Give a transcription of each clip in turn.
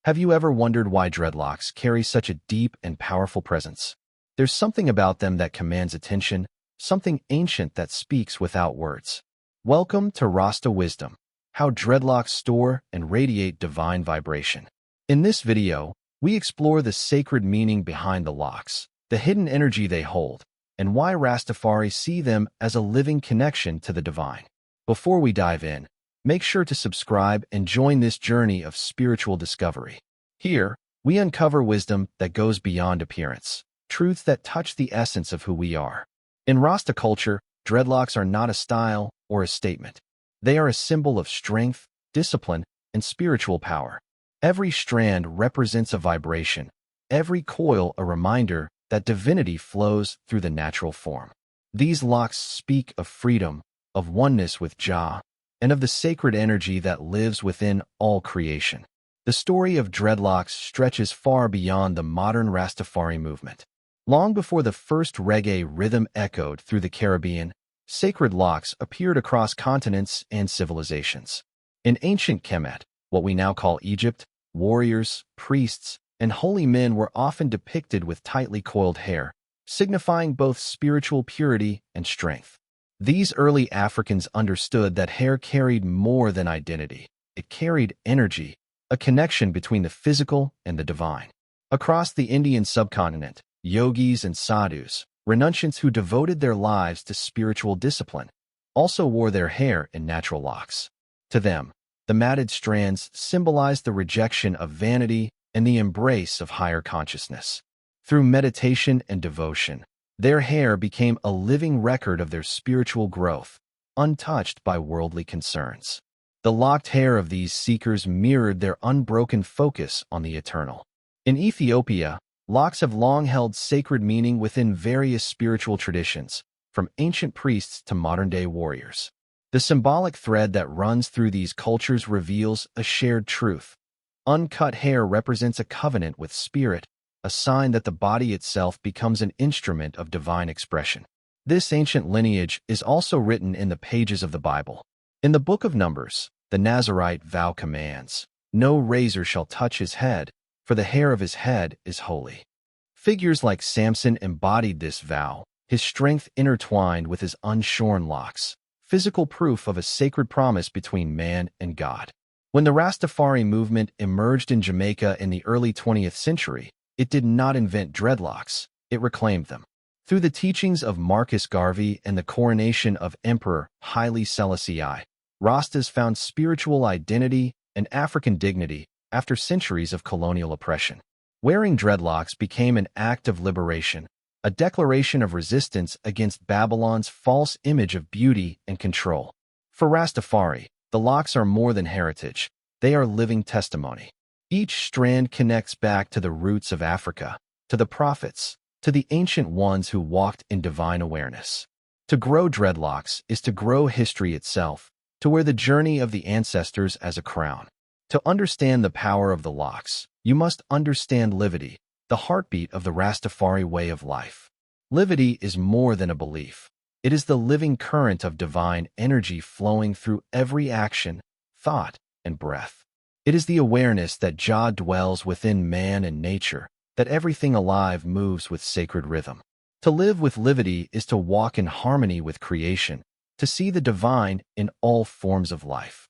Have you ever wondered why dreadlocks carry such a deep and powerful presence? There's something about them that commands attention, something ancient that speaks without words. Welcome to Rasta Wisdom, how dreadlocks store and radiate divine vibration. In this video, we explore the sacred meaning behind the locks, the hidden energy they hold, and why Rastafari see them as a living connection to the divine. Before we dive in, make sure to subscribe and join this journey of spiritual discovery. Here, we uncover wisdom that goes beyond appearance, truths that touch the essence of who we are. In Rasta culture, dreadlocks are not a style or a statement. They are a symbol of strength, discipline, and spiritual power. Every strand represents a vibration, every coil a reminder that divinity flows through the natural form. These locks speak of freedom, of oneness with Jah, and of the sacred energy that lives within all creation. The story of dreadlocks stretches far beyond the modern Rastafari movement. Long before the first reggae rhythm echoed through the Caribbean, sacred locks appeared across continents and civilizations. In ancient Kemet, what we now call Egypt, warriors, priests, and holy men were often depicted with tightly coiled hair, signifying both spiritual purity and strength. These early Africans understood that hair carried more than identity. It carried energy, a connection between the physical and the divine. Across the Indian subcontinent, yogis and sadhus, renunciants who devoted their lives to spiritual discipline, also wore their hair in natural locks. To them, the matted strands symbolized the rejection of vanity and the embrace of higher consciousness. Through meditation and devotion, their hair became a living record of their spiritual growth, untouched by worldly concerns. The locked hair of these seekers mirrored their unbroken focus on the eternal. In Ethiopia, locks have long held sacred meaning within various spiritual traditions, from ancient priests to modern-day warriors. The symbolic thread that runs through these cultures reveals a shared truth. Uncut hair represents a covenant with spirit, a sign that the body itself becomes an instrument of divine expression. This ancient lineage is also written in the pages of the Bible. In the book of Numbers, the Nazirite vow commands, "No razor shall touch his head, for the hair of his head is holy." Figures like Samson embodied this vow, his strength intertwined with his unshorn locks, physical proof of a sacred promise between man and God. When the Rastafari movement emerged in Jamaica in the early 20th century, it did not invent dreadlocks, it reclaimed them. Through the teachings of Marcus Garvey and the coronation of Emperor Haile Selassie I, Rastas found spiritual identity and African dignity after centuries of colonial oppression. Wearing dreadlocks became an act of liberation, a declaration of resistance against Babylon's false image of beauty and control. For Rastafari, the locks are more than heritage, they are living testimony. Each strand connects back to the roots of Africa, to the prophets, to the ancient ones who walked in divine awareness. To grow dreadlocks is to grow history itself, to wear the journey of the ancestors as a crown. To understand the power of the locks, you must understand livity, the heartbeat of the Rastafari way of life. Livity is more than a belief. It is the living current of divine energy flowing through every action, thought, and breath. It is the awareness that Jah dwells within man and nature, that everything alive moves with sacred rhythm. To live with livity is to walk in harmony with creation, to see the divine in all forms of life.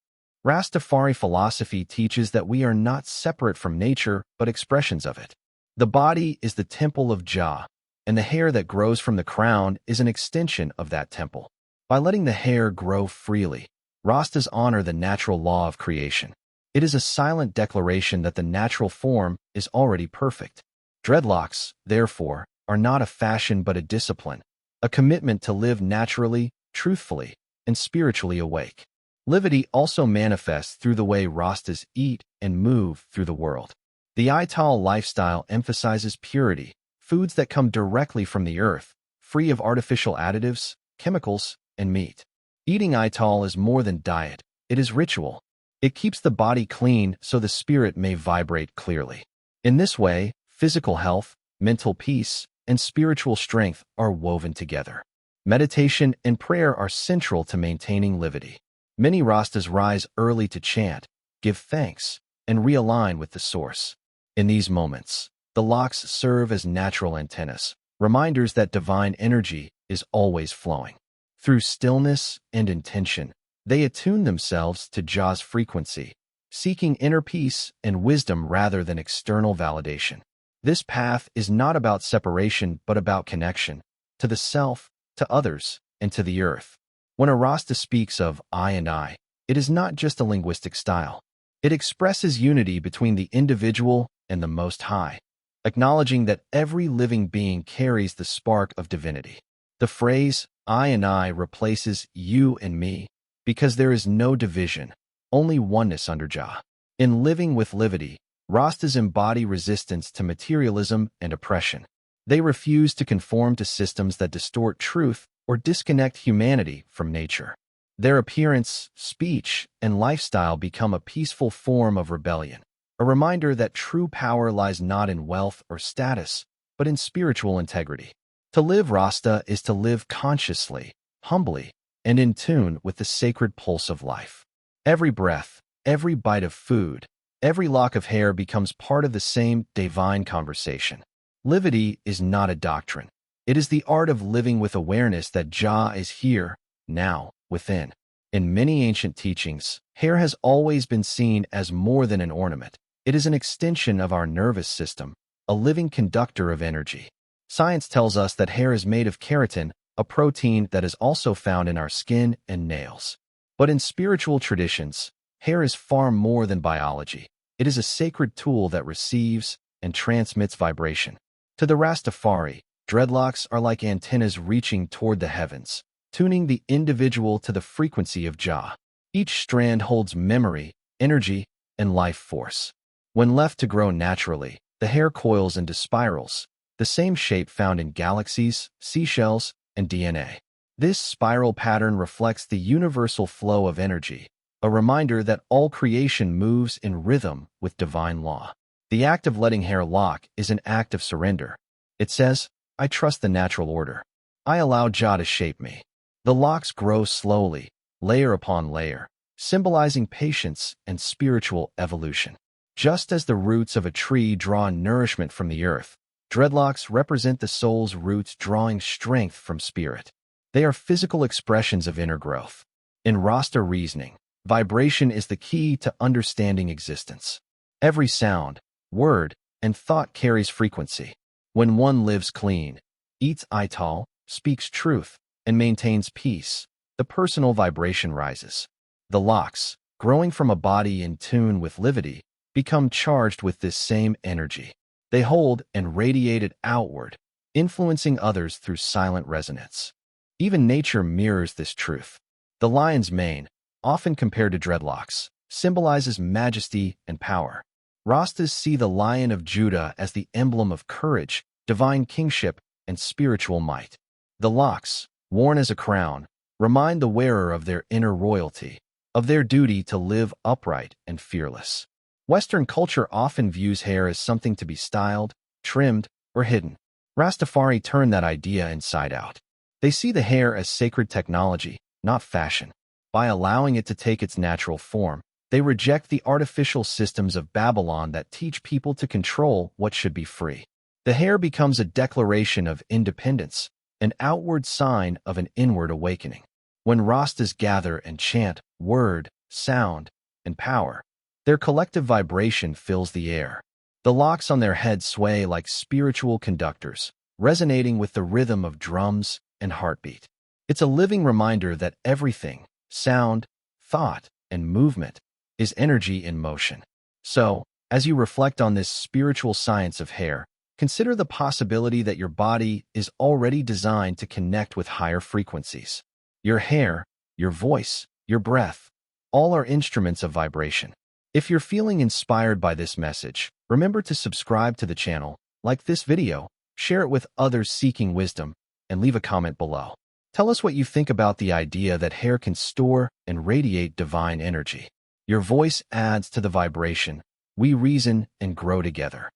Rastafari philosophy teaches that we are not separate from nature, but expressions of it. The body is the temple of Jah, and the hair that grows from the crown is an extension of that temple. By letting the hair grow freely, Rastas honor the natural law of creation. It is a silent declaration that the natural form is already perfect. Dreadlocks, therefore, are not a fashion but a discipline, a commitment to live naturally, truthfully, and spiritually awake. Livity also manifests through the way Rastas eat and move through the world. The Ital lifestyle emphasizes purity, foods that come directly from the earth, free of artificial additives, chemicals, and meat. Eating Ital is more than diet, it is ritual. It keeps the body clean so the spirit may vibrate clearly. In this way, physical health, mental peace, and spiritual strength are woven together. Meditation and prayer are central to maintaining livity. Many Rastas rise early to chant, give thanks, and realign with the source. In these moments, the locks serve as natural antennas, reminders that divine energy is always flowing. Through stillness and intention, they attune themselves to Jah's frequency, seeking inner peace and wisdom rather than external validation. This path is not about separation but about connection, to the self, to others, and to the earth. When a Rasta speaks of I and I, it is not just a linguistic style. It expresses unity between the individual and the Most High, acknowledging that every living being carries the spark of divinity. The phrase I and I replaces you and me because there is no division, only oneness under Jah. In Living with Livity, Rastas embody resistance to materialism and oppression. They refuse to conform to systems that distort truth or disconnect humanity from nature. Their appearance, speech, and lifestyle become a peaceful form of rebellion, a reminder that true power lies not in wealth or status, but in spiritual integrity. To live Rasta is to live consciously, humbly, and in tune with the sacred pulse of life. Every breath, every bite of food, every lock of hair becomes part of the same divine conversation. Livity is not a doctrine. It is the art of living with awareness that Jah is here, now, within. In many ancient teachings, hair has always been seen as more than an ornament. It is an extension of our nervous system, a living conductor of energy. Science tells us that hair is made of keratin, a protein that is also found in our skin and nails. But in spiritual traditions, hair is far more than biology. It is a sacred tool that receives and transmits vibration. To the Rastafari, dreadlocks are like antennas reaching toward the heavens, tuning the individual to the frequency of Jah. Each strand holds memory, energy, and life force. When left to grow naturally, the hair coils into spirals, the same shape found in galaxies, seashells, and DNA. This spiral pattern reflects the universal flow of energy, a reminder that all creation moves in rhythm with divine law. The act of letting hair lock is an act of surrender. It says, I trust the natural order. I allow Jah to shape me. The locks grow slowly, layer upon layer, symbolizing patience and spiritual evolution. Just as the roots of a tree draw nourishment from the earth, dreadlocks represent the soul's roots drawing strength from spirit. They are physical expressions of inner growth. In Rasta reasoning, vibration is the key to understanding existence. Every sound, word, and thought carries frequency. When one lives clean, eats ital, speaks truth, and maintains peace, the personal vibration rises. The locks, growing from a body in tune with livity, become charged with this same energy. They hold and radiate it outward, influencing others through silent resonance. Even nature mirrors this truth. The lion's mane, often compared to dreadlocks, symbolizes majesty and power. Rastas see the Lion of Judah as the emblem of courage, divine kingship, and spiritual might. The locks, worn as a crown, remind the wearer of their inner royalty, of their duty to live upright and fearless. Western culture often views hair as something to be styled, trimmed, or hidden. Rastafari turn that idea inside out. They see the hair as sacred technology, not fashion. By allowing it to take its natural form, they reject the artificial systems of Babylon that teach people to control what should be free. The hair becomes a declaration of independence, an outward sign of an inward awakening. When Rastas gather and chant word, sound, and power, their collective vibration fills the air. The locks on their heads sway like spiritual conductors, resonating with the rhythm of drums and heartbeat. It's a living reminder that everything, sound, thought, and movement, is energy in motion. So, as you reflect on this spiritual science of hair, consider the possibility that your body is already designed to connect with higher frequencies. Your hair, your voice, your breath, all are instruments of vibration. If you're feeling inspired by this message, remember to subscribe to the channel, like this video, share it with others seeking wisdom, and leave a comment below. Tell us what you think about the idea that hair can store and radiate divine energy. Your voice adds to the vibration. We reason and grow together.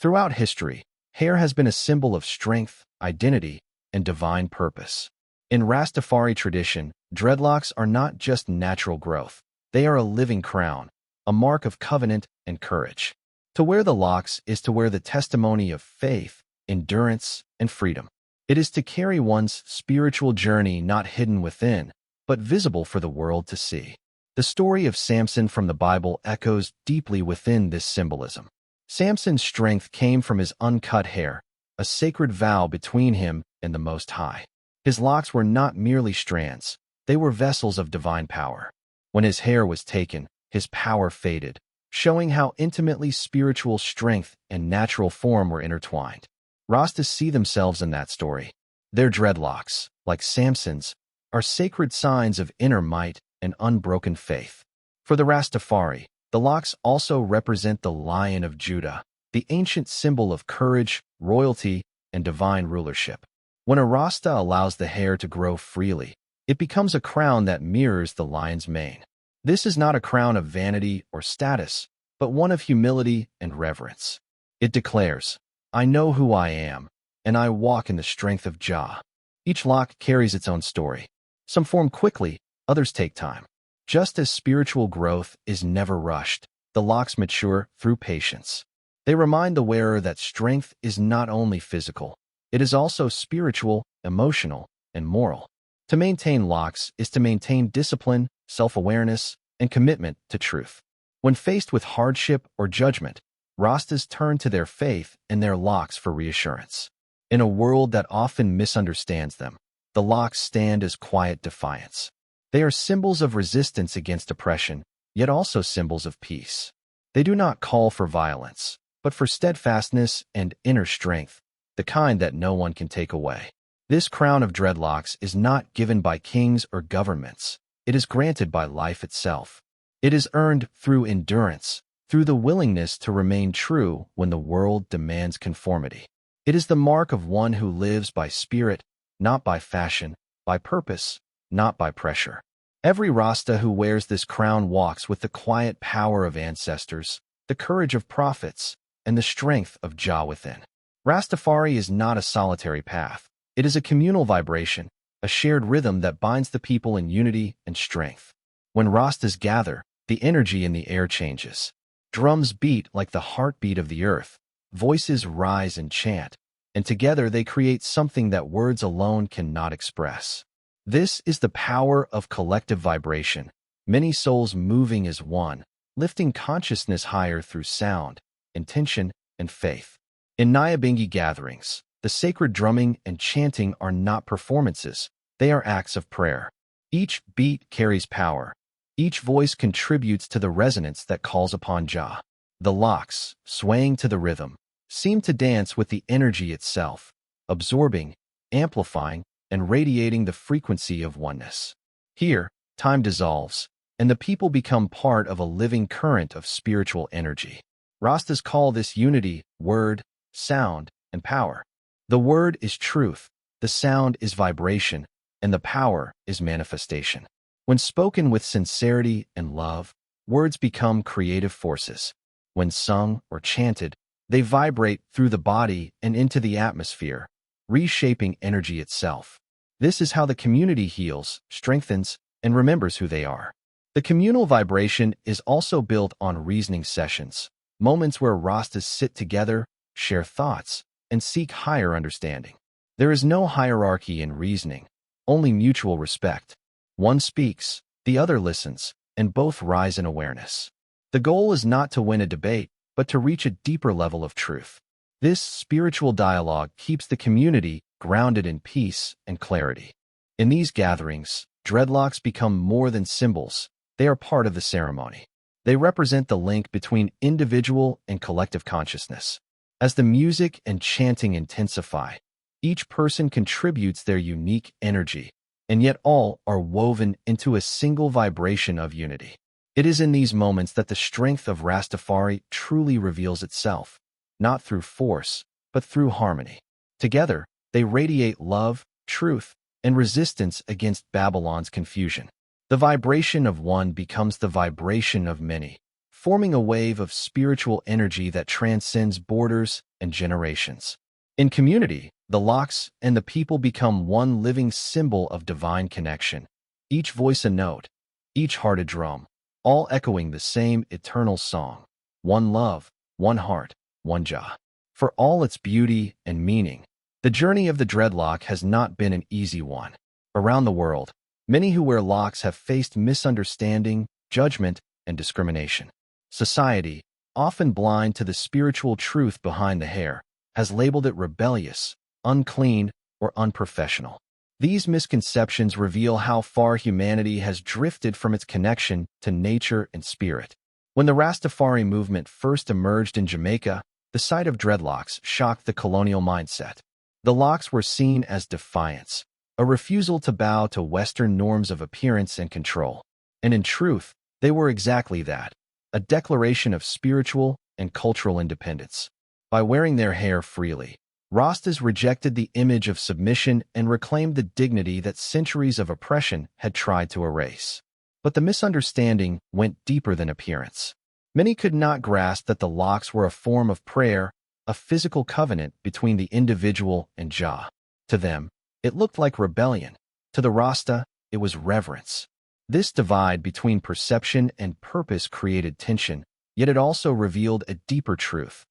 Throughout history, hair has been a symbol of strength, identity, and divine purpose. In Rastafari tradition, dreadlocks are not just natural growth. They are a living crown, a mark of covenant and courage. To wear the locks is to wear the testimony of faith, endurance, and freedom. It is to carry one's spiritual journey not hidden within, but visible for the world to see. The story of Samson from the Bible echoes deeply within this symbolism. Samson's strength came from his uncut hair, a sacred vow between him and the Most High. His locks were not merely strands, they were vessels of divine power. When his hair was taken, his power faded, showing how intimately spiritual strength and natural form were intertwined. Rastas see themselves in that story. Their dreadlocks, like Samson's, are sacred signs of inner might and unbroken faith. For the Rastafari, the locks also represent the Lion of Judah, the ancient symbol of courage, royalty, and divine rulership. When a Rasta allows the hair to grow freely, it becomes a crown that mirrors the lion's mane. This is not a crown of vanity or status, but one of humility and reverence. It declares, "I know who I am, and I walk in the strength of Jah." Each lock carries its own story. Some form quickly, others take time. Just as spiritual growth is never rushed, the locks mature through patience. They remind the wearer that strength is not only physical, it is also spiritual, emotional, and moral. To maintain locks is to maintain discipline, self-awareness, and commitment to truth. When faced with hardship or judgment, Rastas turn to their faith and their locks for reassurance. In a world that often misunderstands them, the locks stand as quiet defiance. They are symbols of resistance against oppression, yet also symbols of peace. They do not call for violence, but for steadfastness and inner strength, the kind that no one can take away. This crown of dreadlocks is not given by kings or governments. It is granted by life itself. It is earned through endurance, through the willingness to remain true when the world demands conformity. It is the mark of one who lives by spirit, not by fashion, by purpose, not by pressure. Every Rasta who wears this crown walks with the quiet power of ancestors, the courage of prophets, and the strength of Jah within. Rastafari is not a solitary path. It is a communal vibration, a shared rhythm that binds the people in unity and strength. When Rastas gather, the energy in the air changes. Drums beat like the heartbeat of the earth, voices rise and chant, and together they create something that words alone cannot express. This is the power of collective vibration, many souls moving as one, lifting consciousness higher through sound, intention, and faith. In Nyabingi gatherings, the sacred drumming and chanting are not performances, they are acts of prayer. Each beat carries power. Each voice contributes to the resonance that calls upon Jah. The locks, swaying to the rhythm, seem to dance with the energy itself, absorbing, amplifying, and radiating the frequency of oneness. Here, time dissolves, and the people become part of a living current of spiritual energy. Rastas call this unity word, sound, and power. The word is truth, the sound is vibration, and the power is manifestation. When spoken with sincerity and love, words become creative forces. When sung or chanted, they vibrate through the body and into the atmosphere, reshaping energy itself. This is how the community heals, strengthens, and remembers who they are. The communal vibration is also built on reasoning sessions, moments where Rastas sit together, share thoughts, and seek higher understanding. There is no hierarchy in reasoning, only mutual respect. One speaks, the other listens, and both rise in awareness. The goal is not to win a debate, but to reach a deeper level of truth. This spiritual dialogue keeps the community grounded in peace and clarity. In these gatherings, dreadlocks become more than symbols. They are part of the ceremony. They represent the link between individual and collective consciousness. As the music and chanting intensify, each person contributes their unique energy, and yet all are woven into a single vibration of unity. It is in these moments that the strength of Rastafari truly reveals itself, not through force, but through harmony. Together, they radiate love, truth, and resistance against Babylon's confusion. The vibration of one becomes the vibration of many, forming a wave of spiritual energy that transcends borders and generations. In community, the locks and the people become one living symbol of divine connection, each voice a note, each heart a drum, all echoing the same eternal song. one love, one heart, one Jah. For all its beauty and meaning, the journey of the dreadlock has not been an easy one. Around the world, many who wear locks have faced misunderstanding, judgment, and discrimination. Society, often blind to the spiritual truth behind the hair, has labeled it rebellious, unclean, or unprofessional. These misconceptions reveal how far humanity has drifted from its connection to nature and spirit. When the Rastafari movement first emerged in Jamaica, the sight of dreadlocks shocked the colonial mindset. The locks were seen as defiance, a refusal to bow to Western norms of appearance and control. And in truth, they were exactly that, a declaration of spiritual and cultural independence. By wearing their hair freely, Rastas rejected the image of submission and reclaimed the dignity that centuries of oppression had tried to erase. But the misunderstanding went deeper than appearance. Many could not grasp that the locks were a form of prayer, a physical covenant between the individual and Jah. To them, it looked like rebellion. To the Rasta, it was reverence. This divide between perception and purpose created tension, yet it also revealed a deeper truth.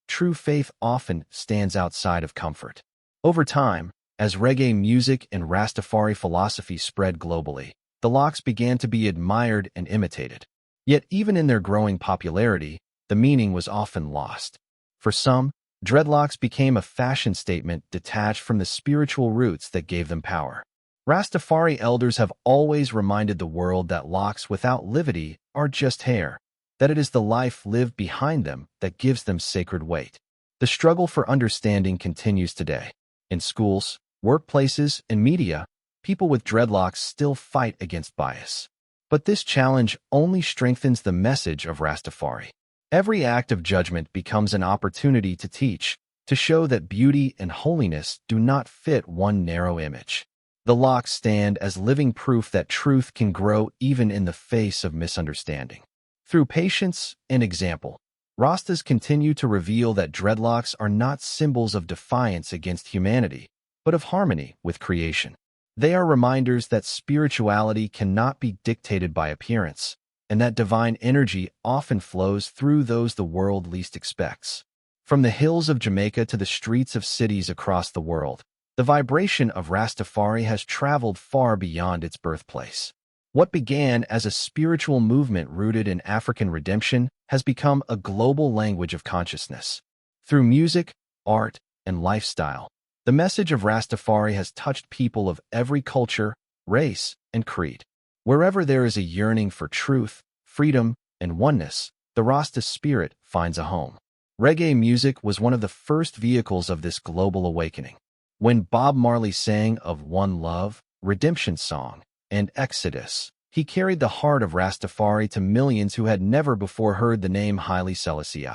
True faith often stands outside of comfort. Over time, as reggae music and Rastafari philosophy spread globally, the locks began to be admired and imitated. Yet even in their growing popularity, the meaning was often lost. For some, dreadlocks became a fashion statement detached from the spiritual roots that gave them power. Rastafari elders have always reminded the world that locks without livity are just hair, that it is the life lived behind them that gives them sacred weight. The struggle for understanding continues today. In schools, workplaces, and media, people with dreadlocks still fight against bias. But this challenge only strengthens the message of Rastafari. Every act of judgment becomes an opportunity to teach, to show that beauty and holiness do not fit one narrow image. The locks stand as living proof that truth can grow even in the face of misunderstanding. Through patience and example, Rastas continue to reveal that dreadlocks are not symbols of defiance against humanity, but of harmony with creation. They are reminders that spirituality cannot be dictated by appearance, and that divine energy often flows through those the world least expects. From the hills of Jamaica to the streets of cities across the world, the vibration of Rastafari has traveled far beyond its birthplace. What began as a spiritual movement rooted in African redemption has become a global language of consciousness. Through music, art, and lifestyle, the message of Rastafari has touched people of every culture, race, and creed. Wherever there is a yearning for truth, freedom, and oneness, the Rasta spirit finds a home. Reggae music was one of the first vehicles of this global awakening. When Bob Marley sang of One Love, Redemption Song, and Exodus, he carried the heart of Rastafari to millions who had never before heard the name Haile Selassie.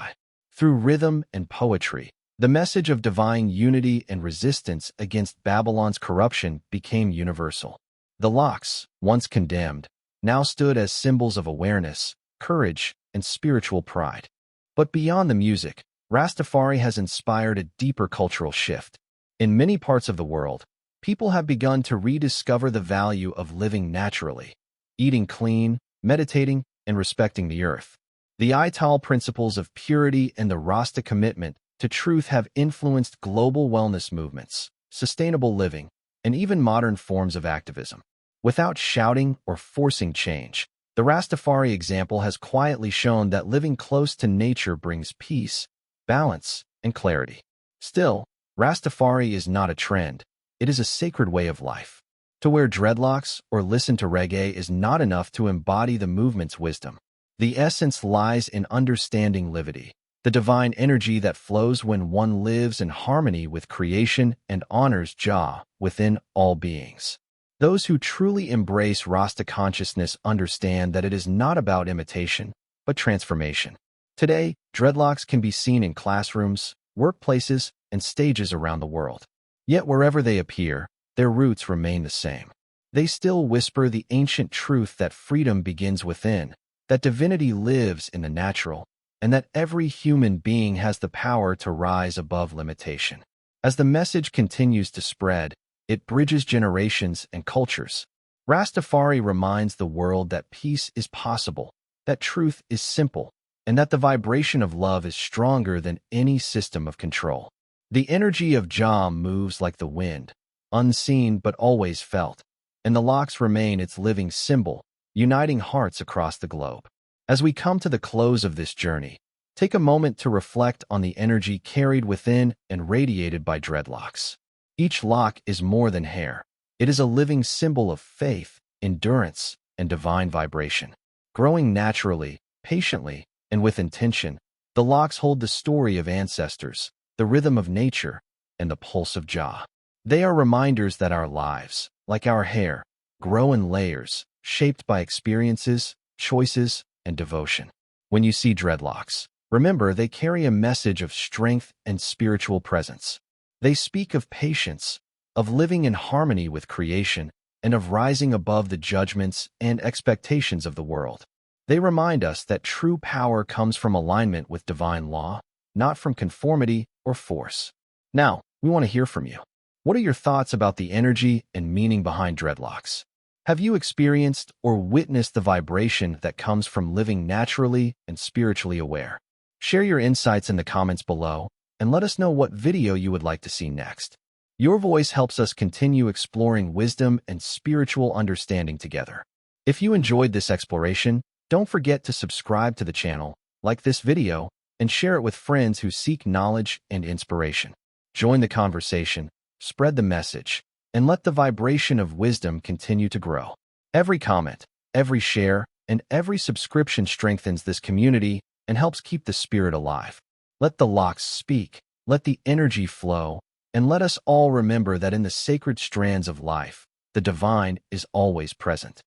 Through rhythm and poetry, the message of divine unity and resistance against Babylon's corruption became universal. The locks, once condemned, now stood as symbols of awareness, courage, and spiritual pride. But beyond the music, Rastafari has inspired a deeper cultural shift. In many parts of the world, people have begun to rediscover the value of living naturally, eating clean, meditating, and respecting the earth. The Ital principles of purity and the Rasta commitment to truth have influenced global wellness movements, sustainable living, and even modern forms of activism. Without shouting or forcing change, the Rastafari example has quietly shown that living close to nature brings peace, balance, and clarity. Still, Rastafari is not a trend. It is a sacred way of life. To wear dreadlocks or listen to reggae is not enough to embody the movement's wisdom. The essence lies in understanding livity, the divine energy that flows when one lives in harmony with creation and honors Jah within all beings. Those who truly embrace Rasta consciousness understand that it is not about imitation, but transformation. Today, dreadlocks can be seen in classrooms, workplaces, and stages around the world. Yet wherever they appear, their roots remain the same. They still whisper the ancient truth that freedom begins within, that divinity lives in the natural, and that every human being has the power to rise above limitation. As the message continues to spread, it bridges generations and cultures. Rastafari reminds the world that peace is possible, that truth is simple, and that the vibration of love is stronger than any system of control. The energy of Jah moves like the wind, unseen but always felt, and the locks remain its living symbol, uniting hearts across the globe. As we come to the close of this journey, take a moment to reflect on the energy carried within and radiated by dreadlocks. Each lock is more than hair. It is a living symbol of faith, endurance, and divine vibration. Growing naturally, patiently, and with intention, the locks hold the story of ancestors, the rhythm of nature, and the pulse of Jah. They are reminders that our lives, like our hair, grow in layers, shaped by experiences, choices, and devotion. When you see dreadlocks, remember they carry a message of strength and spiritual presence. They speak of patience, of living in harmony with creation, and of rising above the judgments and expectations of the world. They remind us that true power comes from alignment with divine law, not from conformity or force. Now, we want to hear from you. What are your thoughts about the energy and meaning behind dreadlocks? Have you experienced or witnessed the vibration that comes from living naturally and spiritually aware? Share your insights in the comments below and let us know what video you would like to see next. Your voice helps us continue exploring wisdom and spiritual understanding together. If you enjoyed this exploration, don't forget to subscribe to the channel, like this video, and share it with friends who seek knowledge and inspiration. Join the conversation, spread the message, and let the vibration of wisdom continue to grow. Every comment, every share, and every subscription strengthens this community and helps keep the spirit alive. Let the locks speak, let the energy flow, and let us all remember that in the sacred strands of life, the divine is always present.